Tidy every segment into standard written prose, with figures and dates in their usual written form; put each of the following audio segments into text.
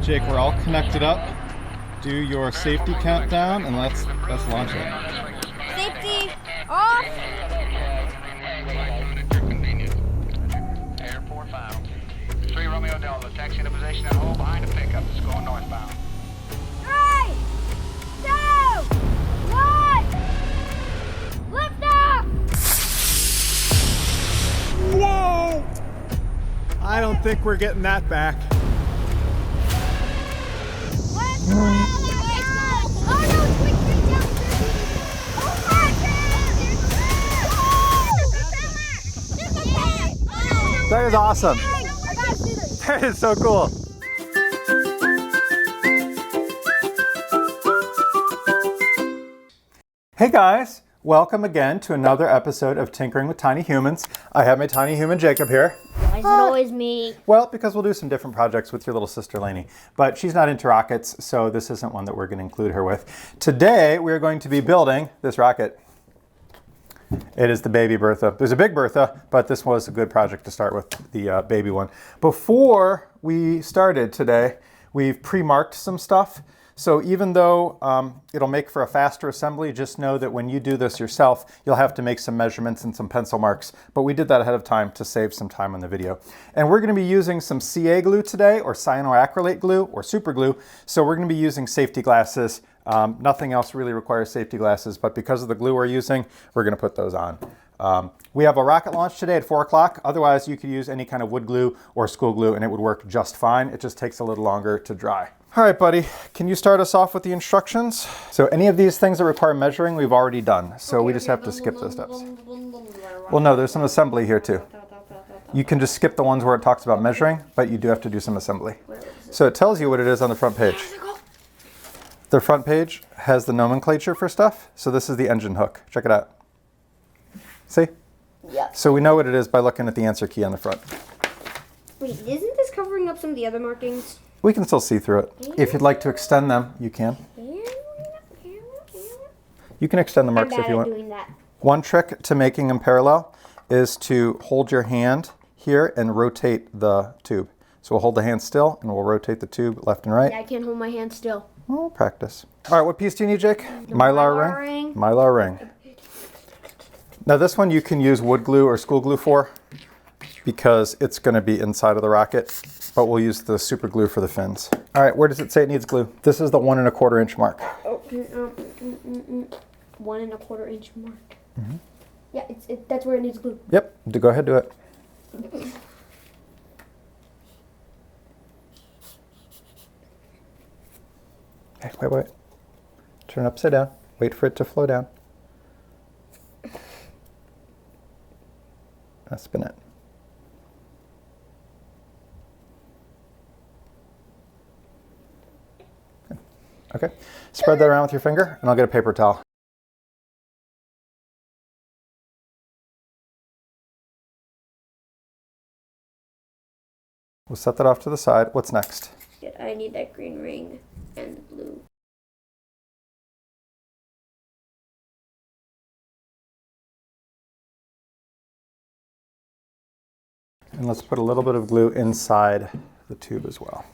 right, Jake, we're all connected up. Do your safety countdown and let's launch it. Safety off. Airport bound. 3 Romeo Delta, taxi into position and hold behind the pickup. It's going northbound. 3, 2, 1. Lift off. Whoa! I don't think we're getting that back. Lift off. Oh no, it's quick, down. Oh my God! That is awesome. I gotta see this. That is so cool. Hey guys, welcome again to another episode of Tinkering with Tiny Humans. I have my tiny human Jacob here. Why is it always me? Well, because we'll do some different projects with your little sister Lainey, but she's not into rockets, so this isn't one that we're going to include her with. Today, we're going to be building this rocket. It is the Baby Bertha. There's a big Bertha, but this was a good project to start with, the baby one. Before we started today, we've pre-marked some stuff. So even though it'll make for a faster assembly, just know that when you do this yourself, you'll have to make some measurements and some pencil marks. But we did that ahead of time to save some time on the video. And we're going to be using some CA glue today, or cyanoacrylate glue, or super glue. So we're going to be using safety glasses. Nothing else really requires safety glasses, but because of the glue we're using, we're going to put those on. We have a rocket launch today at 4 o'clock. Otherwise, you could use any kind of wood glue or school glue and it would work just fine. It just takes a little longer to dry. All right, buddy, can you start us off with the instructions? So any of these things that require measuring, we've already done. So we just have to skip those steps. Well, no, there's some assembly here too. You can just skip the ones where it talks about measuring, but you do have to do some assembly. So it tells you what it is on the front page. The front page has the nomenclature for stuff. So this is the engine hook. Check it out. See? Yeah. So we know what it is by looking at the answer key on the front. Wait, isn't this covering up some of the other markings? We can still see through it. If you'd like to extend them, you can. You can extend the marks if you want. Doing that. One trick to making them parallel is to hold your hand here and rotate the tube. So we'll hold the hand still and we'll rotate the tube left and right. Yeah, I can't hold my hand still. We'll practice. All right, what piece do you need, Jake? Mylar ring? Mylar ring. Now this one you can use wood glue or school glue for because it's going to be inside of the rocket, but we'll use the super glue for the fins. All right, where does it say it needs glue? This is the 1 1/4 inch mark. Oh, 1 1/4 inch mark. Mm-hmm. Yeah, that's where it needs glue. Yep, go ahead, do it. Hey, wait. Turn it upside down. Wait for it to flow down. Now spin it. Okay, spread that around with your finger and I'll get a paper towel. We'll set that off to the side. What's next? I need that green ring and the blue. And let's put a little bit of glue inside the tube as well.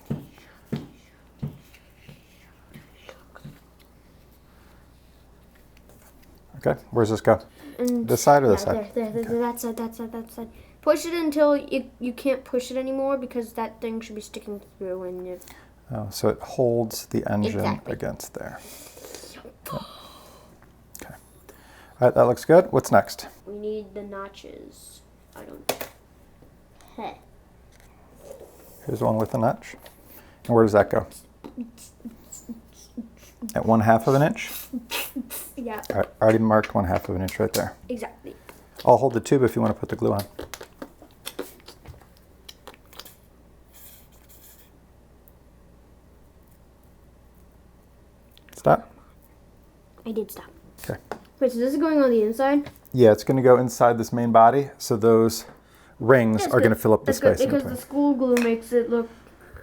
Okay, where's this go? This side or this side? There, that side. Push it until you can't push it anymore because that thing should be sticking through and it... Oh, so it holds the engine against there. Yep. Okay. All right, that looks good. What's next? We need the notches. Here's one with a notch. And where does that go? At 1/2 of an inch? Yeah. All right, already marked 1/2 of an inch right there. Exactly. I'll hold the tube if you want to put the glue on. Stop? I did stop. Okay. Wait, so this is going on the inside? Yeah, it's going to go inside this main body, so those rings are going to fill up the space in because between. the school glue makes it look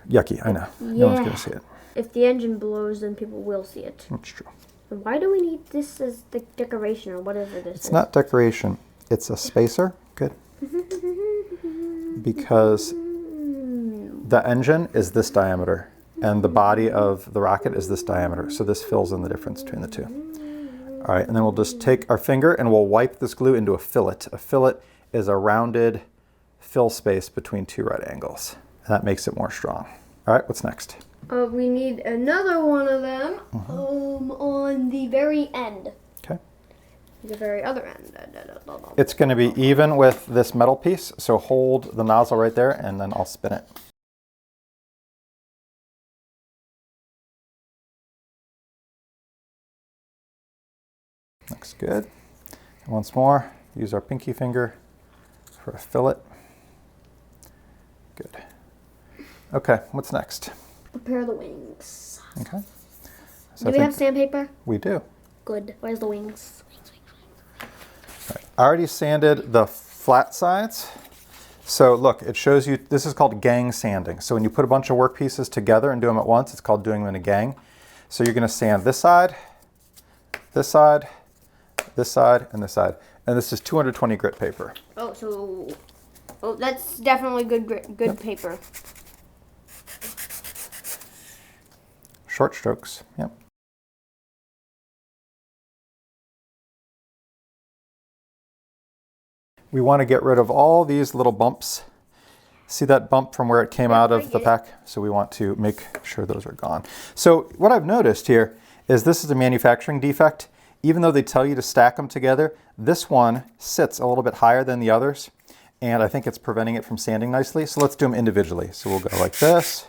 Yucky, I know. No one's going to see it. If the engine blows, then people will see it. That's true. And why do we need this as the decoration or whatever this is? It's not decoration. It's a spacer. Good. Because the engine is this diameter and the body of the rocket is this diameter. So this fills in the difference between the two. All right, and then we'll just take our finger and we'll wipe this glue into a fillet. A fillet is a rounded fill space between two right angles. And that makes it more strong. All right, what's next? We need another one of them on the very end. Okay. The very other end. It's going to be even with this metal piece, so hold the nozzle right there and then I'll spin it. Looks good. And once more, use our pinky finger for a fillet. Good. Okay, what's next? Prepare the wings. Okay. So Do we have sandpaper? We do. Good. Where's the wings? Right. I already sanded the flat sides. So look, it shows you, this is called gang sanding. So when you put a bunch of work pieces together and do them at once, it's called doing them in a gang. So you're going to sand this side, this side, this side, and this side. And this is 220 grit paper. Oh, that's definitely good paper. Short strokes, yep. We want to get rid of all these little bumps. See that bump from where it came out of the pack? So we want to make sure those are gone. So what I've noticed here is this is a manufacturing defect. Even though they tell you to stack them together, this one sits a little bit higher than the others. And I think it's preventing it from sanding nicely. So let's do them individually. So we'll go like this.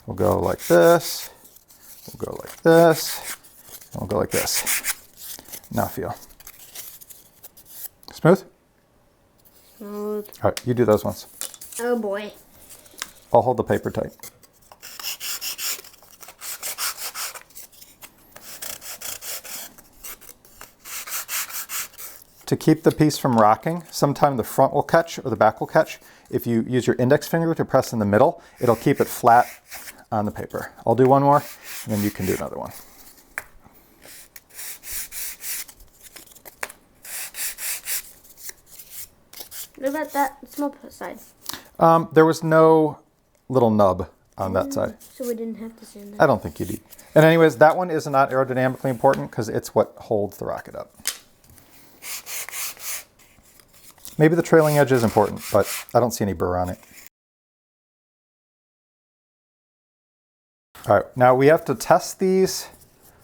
We'll go like this. We'll go like this. And we'll go like this. Now feel. Smooth? Smooth. All right, you do those ones. Oh boy. I'll hold the paper tight. To keep the piece from rocking, sometime the front will catch or the back will catch. If you use your index finger to press in the middle, it'll keep it flat on the paper. I'll do one more, and then you can do another one. What about that small side? There was no little nub on that side. So we didn't have to sand that. I don't think you need. And anyways, that one is not aerodynamically important because it's what holds the rocket up. Maybe the trailing edge is important, but I don't see any burr on it. All right, now we have to test these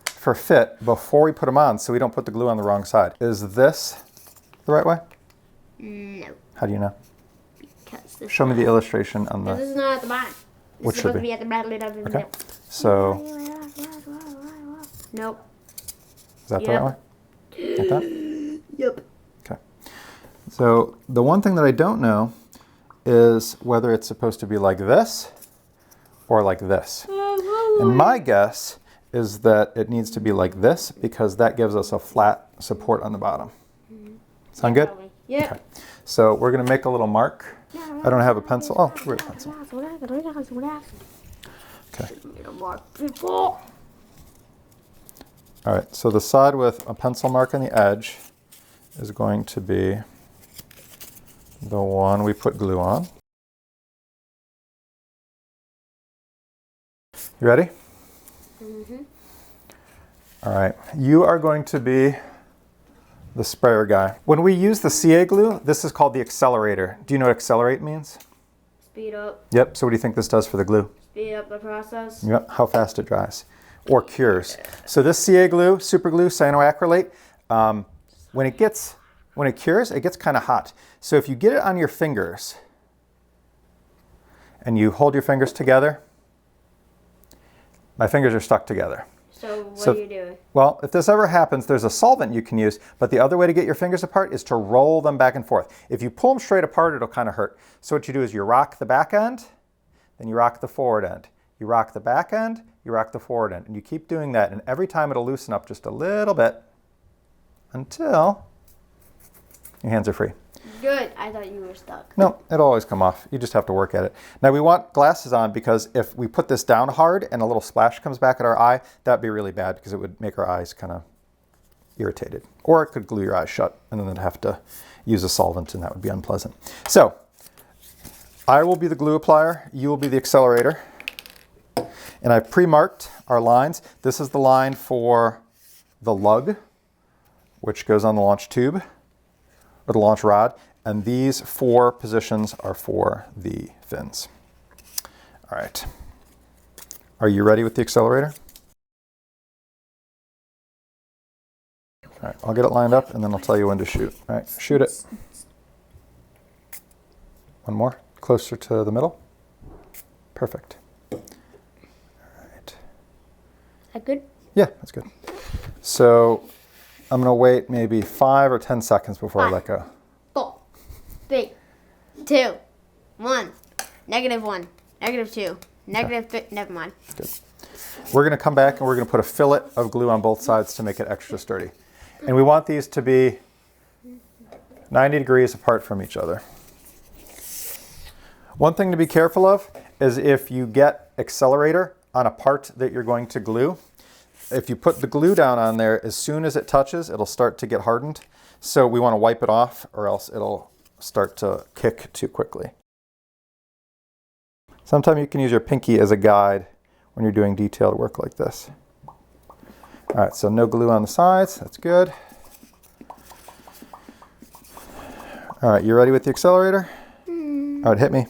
for fit before we put them on so we don't put the glue on the wrong side. Is this the right way? No. How do you know? Because this Show me the illustration on This the... is not at the bottom. What It's should supposed to be? be at the bottom. Okay, so Nope. is that the right way? Like that? Yep. Okay. So the one thing that I don't know is whether it's supposed to be like this or like this. And my guess is that it needs to be like this because that gives us a flat support on the bottom. Sound good? Yeah. Okay. So we're going to make a little mark. I don't have a pencil. Oh, where's a pencil? Okay. All right, so the side with a pencil mark on the edge is going to be the one we put glue on. You ready? Mm-hmm. All right, you are going to be the sprayer guy. When we use the CA glue, this is called the accelerator. Do you know what accelerate means? Speed up. Yep, so what do you think this does for the glue? Speed up the process. Yep, how fast it dries or cures. So this CA glue, super glue, cyanoacrylate, when it cures, it gets kind of hot. So if you get it on your fingers and you hold your fingers together, my fingers are stuck together. So what are you doing? Well, if this ever happens, there's a solvent you can use, but the other way to get your fingers apart is to roll them back and forth. If you pull them straight apart, it'll kind of hurt. So what you do is you rock the back end, then you rock the forward end. You rock the back end, you rock the forward end, and you keep doing that, and every time it'll loosen up just a little bit until your hands are free. Good. I thought you were stuck. No, it'll always come off. You just have to work at it. Now we want glasses on because if we put this down hard and a little splash comes back at our eye, that'd be really bad because it would make our eyes kind of irritated. Or it could glue your eyes shut and then they'd have to use a solvent and that would be unpleasant. So I will be the glue applier. You will be the accelerator. And I've pre-marked our lines. This is the line for the lug, which goes on the launch tube, or the launch rod. And these 4 positions are for the fins. All right. Are you ready with the accelerator? All right, I'll get it lined up and then I'll tell you when to shoot. All right, shoot it. One more, closer to the middle. Perfect. All right. Is that good? Yeah, that's good. So I'm gonna wait maybe 5 or 10 seconds before I let go. 4, 3, 2, 1. -1, -2, never mind. Good. We're gonna come back and we're gonna put a fillet of glue on both sides to make it extra sturdy. And we want these to be 90 degrees apart from each other. One thing to be careful of is if you get accelerator on a part that you're going to glue, if you put the glue down on there, as soon as it touches, it'll start to get hardened. So we want to wipe it off or else it'll start to kick too quickly. Sometimes you can use your pinky as a guide when you're doing detailed work like this. All right, so no glue on the sides, that's good. All right, you ready with the accelerator? All right, hit me.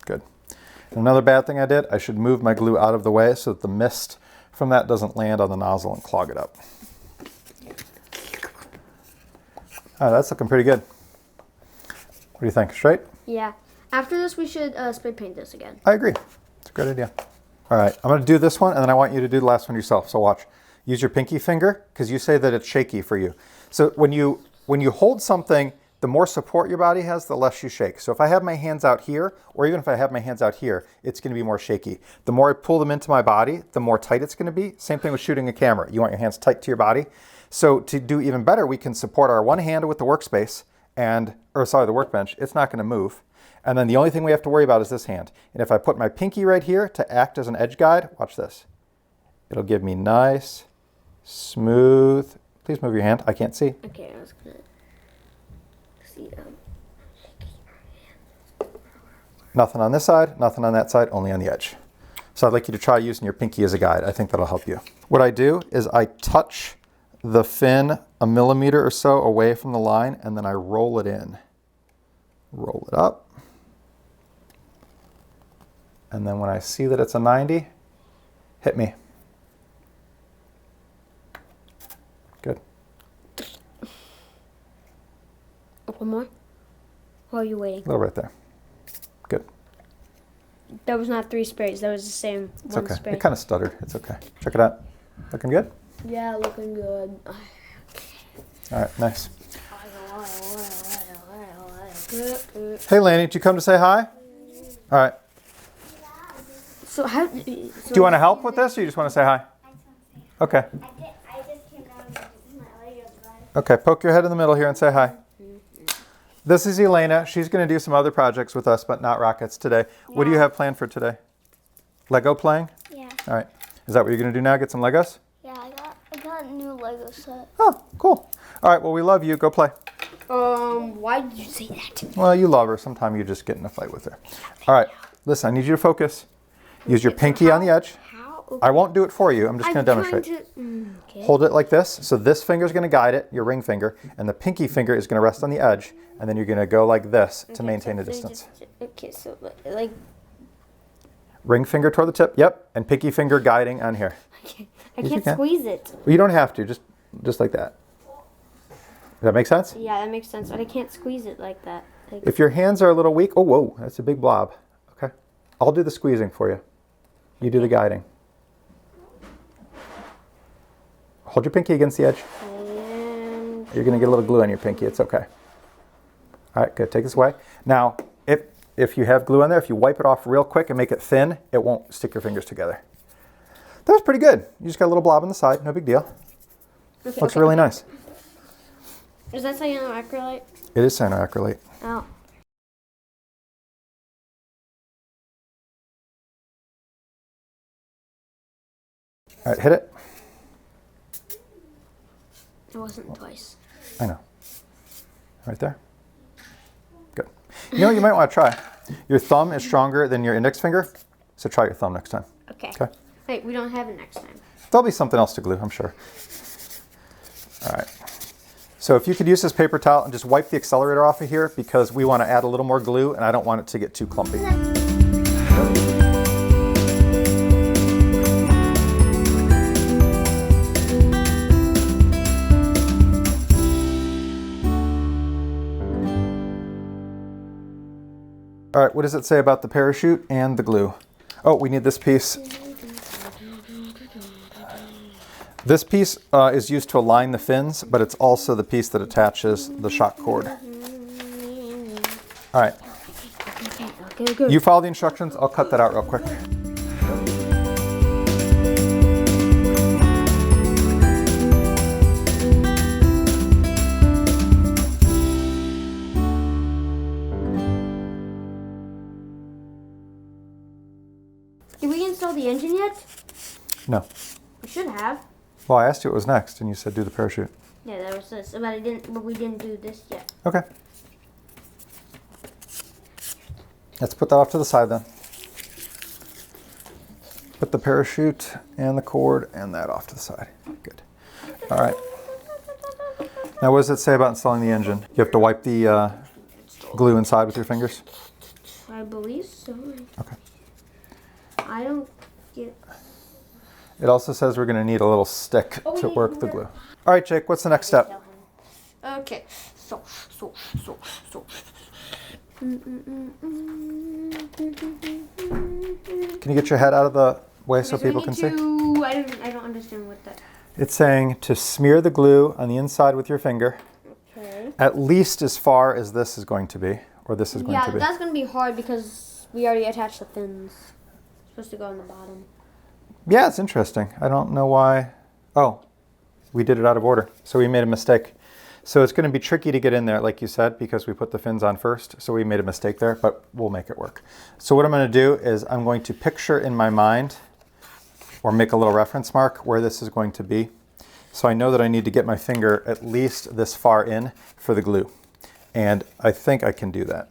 Good. And another bad thing I did, I should move my glue out of the way so that the mist from that doesn't land on the nozzle and clog it up. All right, that's looking pretty good. What do you think, straight? Yeah. After this, we should spray paint this again. I agree. It's a great idea. All right, I'm going to do this one, and then I want you to do the last one yourself. So watch. Use your pinky finger, because you say that it's shaky for you. So when you hold something, the more support your body has, the less you shake. So if I have my hands out here, or even if I have my hands out here, it's going to be more shaky. The more I pull them into my body, the more tight it's going to be. Same thing with shooting a camera. You want your hands tight to your body. So to do even better, we can support our one hand with the workspace, the workbench. It's not going to move. And then the only thing we have to worry about is this hand. And if I put my pinky right here to act as an edge guide, watch this. It'll give me nice, smooth. Please move your hand. I can't see. Okay, I was gonna see. Nothing on this side, nothing on that side, only on the edge. So I'd like you to try using your pinky as a guide. I think that'll help you. What I do is I touch the fin a millimeter or so away from the line, and then I roll it in. Roll it up. And then when I see that it's a 90, hit me. Good. One more? While are you waiting? A little right there. Good. That was not 3 sprays. That was the same It's one okay. spray. It kind of stuttered. It's okay. Check it out. Looking good? Yeah, looking good. All right, nice. Hey, Laney, did you come to say hi? All right. So how? So Do you want to help with this, or you just want to say hi? Okay. I just came down with my audio device. Okay, poke your head in the middle here and say hi. This is Elena. She's going to do some other projects with us, but not rockets today. What do you have planned for today? Lego playing? Yeah. All right. Is that what you're going to do now? Get some Legos? Yeah, I got a new Lego set. Oh, cool. All right, well, we love you. Go play. Why did you say that? Well, you love her. Sometimes you just get in a fight with her. All right. Listen, I need you to focus. Use your pinky on the edge. How? I won't do it for you. I'm just going to demonstrate. Okay. Hold it like this. So this finger is going to guide it, your ring finger, and the pinky finger is going to rest on the edge, and then you're going to go like this to maintain a distance. Okay, so like. Ring finger toward the tip, yep, and pinky finger guiding on here. I Yes, you can't can. squeeze it. Well, you don't have to, just like that. Does that make sense? Yeah, that makes sense, but I can't squeeze it like that. Like, If your hands are a little weak, oh, whoa, that's a big blob. Okay, I'll do the squeezing for you. You do the guiding. Hold your pinky against the edge. and You're going to get a little glue on your pinky. It's okay. All right, good. Take this away. Now, if you have glue on there, if you wipe it off real quick and make it thin, it won't stick your fingers together. That was pretty good. You just got a little blob on the side. No big deal. okay, Looks okay. really nice. Is that cyanoacrylate? It is cyanoacrylate. Oh. All right, hit it. It wasn't twice. I know. Right there. Good. You know what you might want to try? Your thumb is stronger than your index finger, so try your thumb next time. Okay. Okay. Wait, we don't have it next time. There'll be something else to glue, I'm sure. All right. So if you could use this paper towel and just wipe the accelerator off of here, because we want to add a little more glue and I don't want it to get too clumpy. All right, what does it say about the parachute and the glue? Oh, we need this piece. This piece is used to align the fins, but it's also the piece that attaches the shock cord. All right. Okay, good. You follow the instructions. I'll cut that out real quick. Did we install the engine yet? No. We should have. Well, I asked you what was next, and you said do the parachute. Yeah, that was this. But we didn't do this yet. Okay. Let's put that off to the side then. Put the parachute and the cord and that off to the side. Good. All right. Now, what does it say about installing the engine? You have to wipe the glue inside with your fingers? I believe so. Okay. I don't get... It also says we're going to need a little stick to work the glue. All right, Jake, what's the next step? Okay. So. Can you get your head out of the way so people can see? I don't understand what that... It's saying to smear the glue on the inside with your finger, Okay. at least as far as this is going to be, or this is going to Yeah, be. that's going to be hard because we already attached the fins. It's supposed to go on the bottom. Yeah, it's interesting. I don't know why. Oh, we did it out of order. So we made a mistake. So it's going to be tricky to get in there, like you said, because we put the fins on first. So we made a mistake there, but we'll make it work. So what I'm going to do is I'm going to picture in my mind or make a little reference mark where this is going to be. So I know that I need to get my finger at least this far in for the glue. And I think I can do that.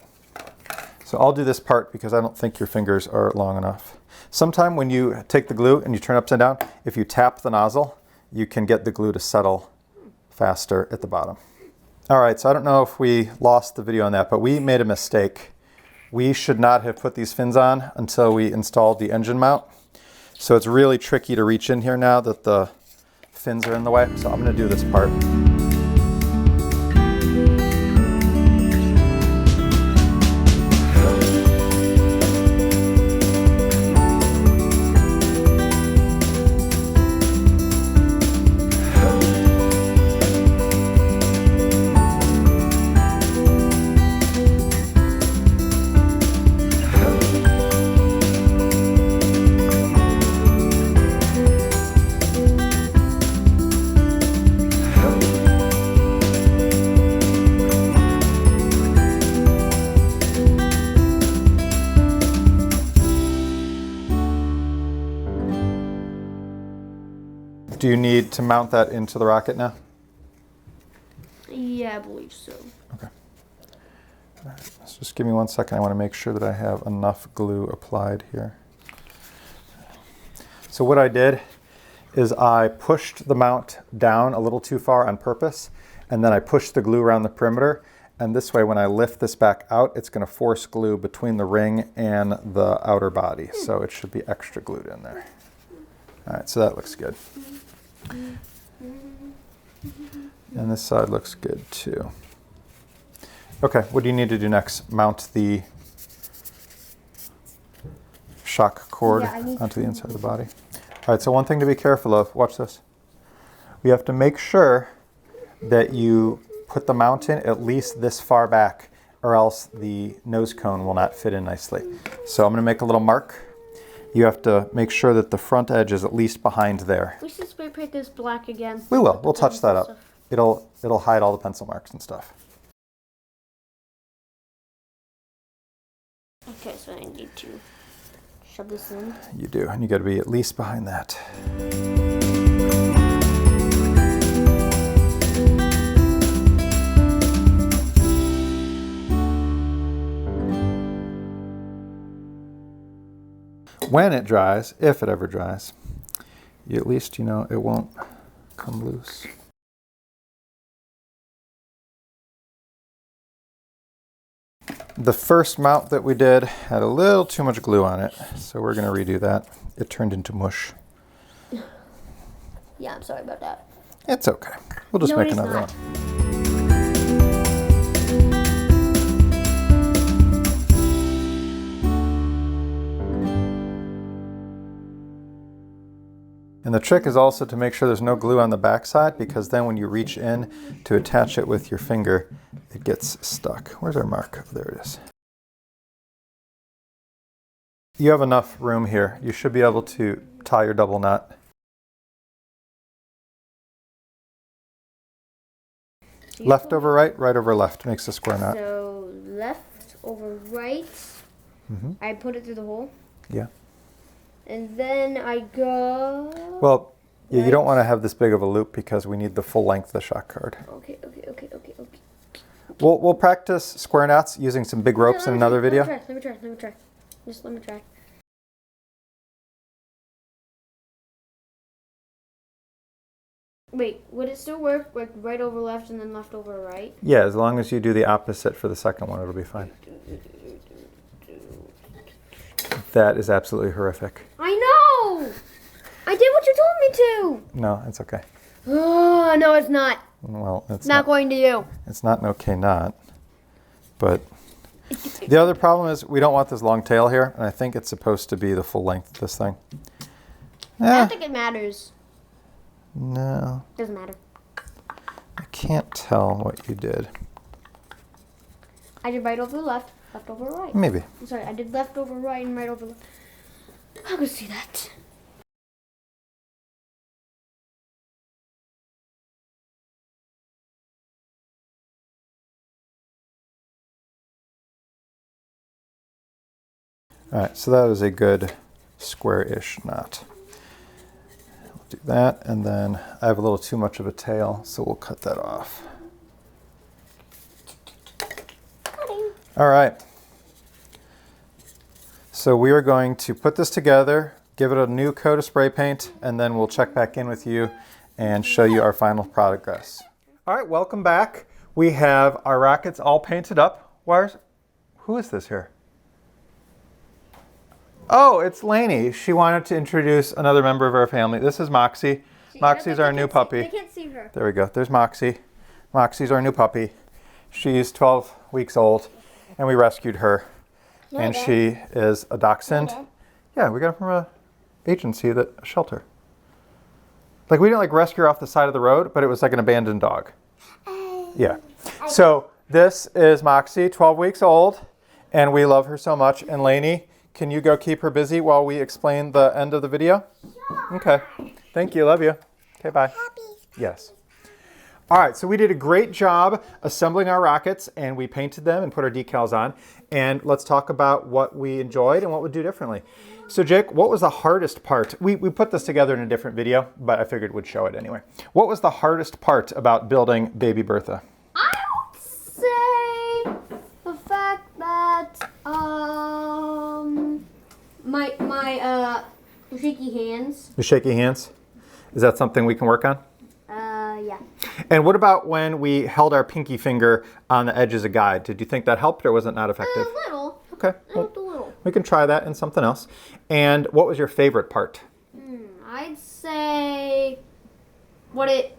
So I'll do this part because I don't think your fingers are long enough. Sometime when you take the glue and you turn it upside down, if you tap the nozzle, you can get the glue to settle faster at the bottom. All right, so I don't know if we lost the video on that, but we made a mistake. We should not have put these fins on until we installed the engine mount. So it's really tricky to reach in here now that the fins are in the way. So I'm going to do this part. Do you need to mount that into the rocket now? Yeah, I believe so. Okay. All right, so just give me 1 second. I want to make sure that I have enough glue applied here. So what I did is I pushed the mount down a little too far on purpose, and then I pushed the glue around the perimeter. And this way, when I lift this back out, it's going to force glue between the ring and the outer body. So it should be extra glued in there. All right, so that looks good. And this side looks good too. Okay, what do you need to do next? Mount the shock cord onto the inside of the body. All right, so one thing to be careful of, watch this. We have to make sure that you put the mount in at least this far back, or else the nose cone will not fit in nicely. So I'm going to make a little mark. You have to make sure that the front edge is at least behind there. We should spray paint this black again. We will. We'll touch that up. It'll hide all the pencil marks and stuff. Okay, so I need to shove this in. You do, and you got to be at least behind that. When it dries, if it ever dries, at least you know it won't come loose. The first mount that we did had a little too much glue on it, so we're going to redo that. It turned into mush. Yeah, I'm sorry about that. It's okay. We'll just No, make it's another not. one. And the trick is also to make sure there's no glue on the backside, because then when you reach in to attach it with your finger, it gets stuck. Where's our mark? Oh, there it is. You have enough room here. You should be able to tie your double knot. Left over right, right over left makes a square knot. So left over right. I put it through the hole. Yeah. And then I go. Well, yeah, you right. don't want to have this big of a loop because we need the full length of the shock card. Okay. We'll practice square knots using some big ropes in another video. Let me try. Just let me try. Wait, would it still work like right over left and then left over right? Yeah, as long as you do the opposite for the second one, it'll be fine. That is absolutely horrific. I know! I did what you told me to! No, it's okay. Oh, no, it's not. Well, it's Not going to do. It's not an okay knot. But the other problem is we don't want this long tail here, and I think it's supposed to be the full length of this thing. I don't think it matters. No, Doesn't matter. I can't tell what you did. I did right over left over right. Maybe. I'm sorry, I did left over right and right over left. I could see that. All right, so that was a good square-ish knot. We'll do that, and then I have a little too much of a tail, so we'll cut that off. All right. So we are going to put this together, give it a new coat of spray paint, and then we'll check back in with you and show you our final progress. All right, welcome back. We have our rockets all painted up. Who is this here? Oh, it's Lainey. She wanted to introduce another member of our family. This is Moxie. Moxie's our new puppy. I can't see her. There we go. There's Moxie. Moxie's our new puppy. She's 12 weeks old, and we rescued her. And she is a dachshund. Yeah, we got her from a agency, a shelter. Like, we didn't rescue her off the side of the road, but it was like an abandoned dog. Yeah. So this is Moxie, 12 weeks old, and we love her so much. And Lainey, can you go keep her busy while we explain the end of the video? Sure. Okay. Thank you. Love you. Okay, bye. Yes. All right, so we did a great job assembling our rockets, and we painted them and put our decals on. And let's talk about what we enjoyed and what we'd do differently. So Jake, what was the hardest part? We put this together in a different video, but I figured we'd show it anyway. What was the hardest part about building Baby Bertha? I would say the fact that my shaky hands. The shaky hands? Is that something we can work on? Yeah. And what about when we held our pinky finger on the edge as a guide? Did you think that helped, or was it not effective? A little. Okay. Helped a little. We can try that in something else. And what was your favorite part? I'd say what it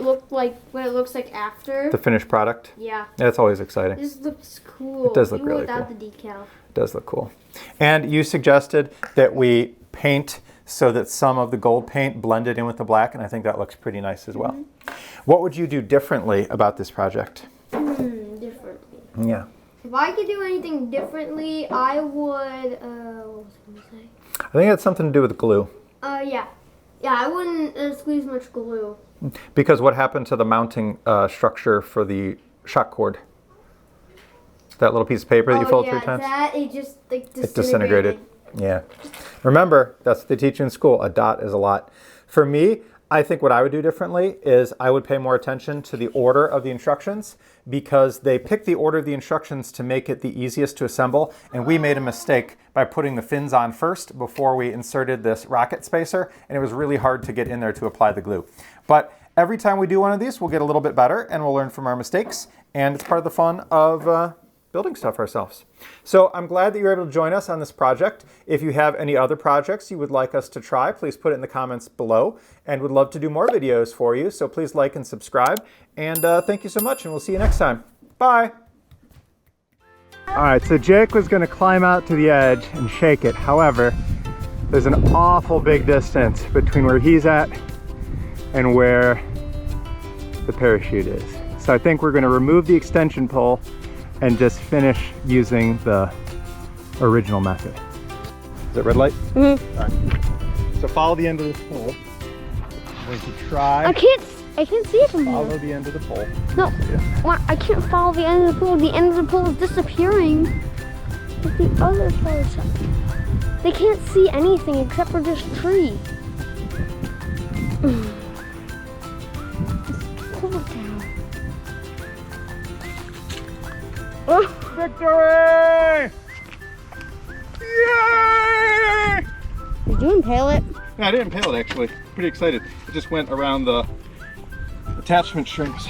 looked like, what it looks like after. The finished product? Yeah. That's always exciting. This looks cool. It does look even really without cool. the decal. It does look cool. And you suggested that we paint so that some of the gold paint blended in with the black, and I think that looks pretty nice as well. What would you do differently about this project? Differently. Yeah. If I could do anything differently, I would, what was I going to say? I think it had something to do with glue. Yeah. Yeah, I wouldn't squeeze much glue. Because what happened to the mounting structure for the shock cord? That little piece of paper that you fold 3 times? It just It disintegrated. Yeah. Remember, that's what they teach you in school. A dot is a lot. For me, I think what I would do differently is I would pay more attention to the order of the instructions, because they picked the order of the instructions to make it the easiest to assemble, and we made a mistake by putting the fins on first before we inserted this rocket spacer, and it was really hard to get in there to apply the glue. But every time we do one of these, we'll get a little bit better and we'll learn from our mistakes, and it's part of the fun of building stuff ourselves. So I'm glad that you're able to join us on this project. If you have any other projects you would like us to try, please put it in the comments below, and we'd love to do more videos for you. So please like and subscribe, and thank you so much, and we'll see you next time. Bye. All right, so Jake was going to climb out to the edge and shake it. However, there's an awful big distance between where he's at and where the parachute is. So I think we're going to remove the extension pole and just finish using the original method. Is it red light? Mm-hmm. All right. So follow the end of this pole. I'm going to try. I can't see it from here. Follow the end of the pole. No, well, I can't follow the end of the pole. The end of the pole is disappearing. But the other parts, they can't see anything except for this tree. Pull it down. Oh. Victory! Yay! Did you impale it? Yeah, I didn't impale it actually. Pretty excited. It just went around the attachment strings.